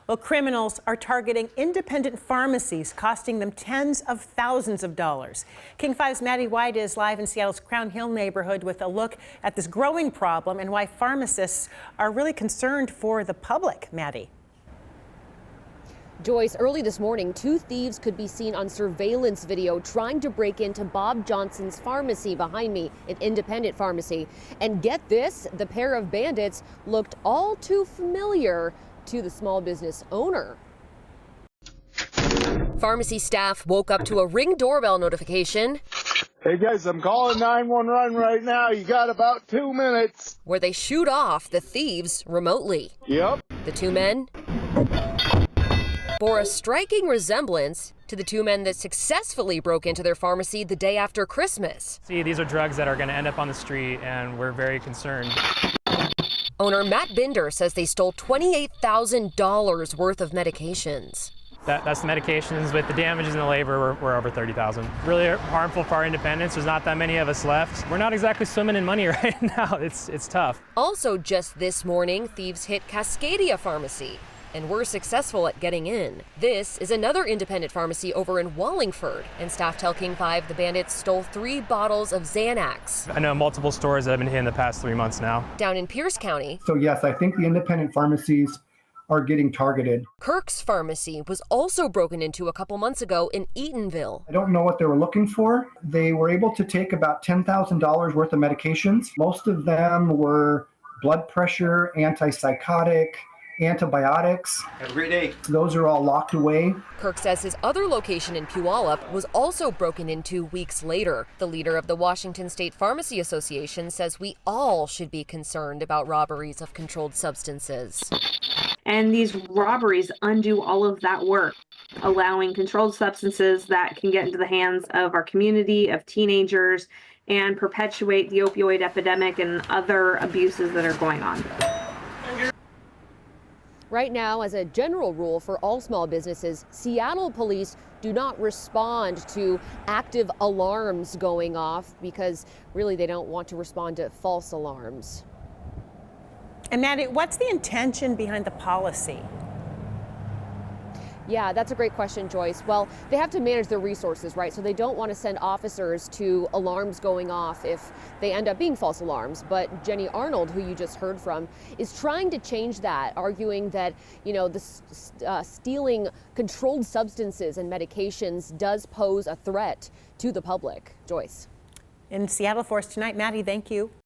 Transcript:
Well, criminals are targeting independent pharmacies, costing them tens of thousands of dollars. King 5's Maddie White is live in Seattle's Crown Hill neighborhood with a look at this growing problem and why pharmacists are really concerned for the public. Maddie. Joyce, early this morning, two thieves could be seen on surveillance video trying to break into Bob Johnson's pharmacy behind me, an independent pharmacy. And get this, the pair of bandits looked all too familiar to the small business owner. Pharmacy staff woke up to a Ring doorbell notification. Hey guys, I'm calling 911 right now. You got about 2 minutes. Where they shoot off the thieves remotely. Yep. The two men bore a striking resemblance to the two men that successfully broke into their pharmacy the day after Christmas. See, these are drugs that are going to end up on the street, and we're very concerned. Owner Matt Binder says they stole $28,000 worth of medications. That's the medications. With the damages and the labor, we're over $30,000. Really harmful for our independence. There's not that many of us left. We're not exactly swimming in money right now. It's tough. Also just this morning, thieves hit Cascadia Pharmacy and were successful at getting in. This is another independent pharmacy over in Wallingford, and staff tell King 5 the bandits stole 3 bottles of Xanax. I know multiple stores that have been hit in the past 3 months now. Down in Pierce County. So yes, I think the independent pharmacies are getting targeted. Kirk's Pharmacy was also broken into a couple months ago in Eatonville. I don't know what they were looking for. They were able to take about $10,000 worth of medications. Most of them were blood pressure, antipsychotic, antibiotics. Have a great day. Those are all locked away. Kirk says his other location in Puyallup was also broken into weeks later. The leader of the Washington State Pharmacy Association says we all should be concerned about robberies of controlled substances. And these robberies undo all of that work, allowing controlled substances that can get into the hands of our community, of teenagers, and perpetuate the opioid epidemic and other abuses that are going on. Right now, as a general rule for all small businesses, Seattle police do not respond to active alarms going off because really they don't want to respond to false alarms. And Maddie, what's the intention behind the policy? Yeah, that's a great question, Joyce. Well, they have to manage their resources, right? So they don't want to send officers to alarms going off if they end up being false alarms. But Jenny Arnold, who you just heard from, is trying to change that, arguing that, stealing controlled substances and medications does pose a threat to the public. Joyce. In Seattle for us tonight, Maddie, thank you.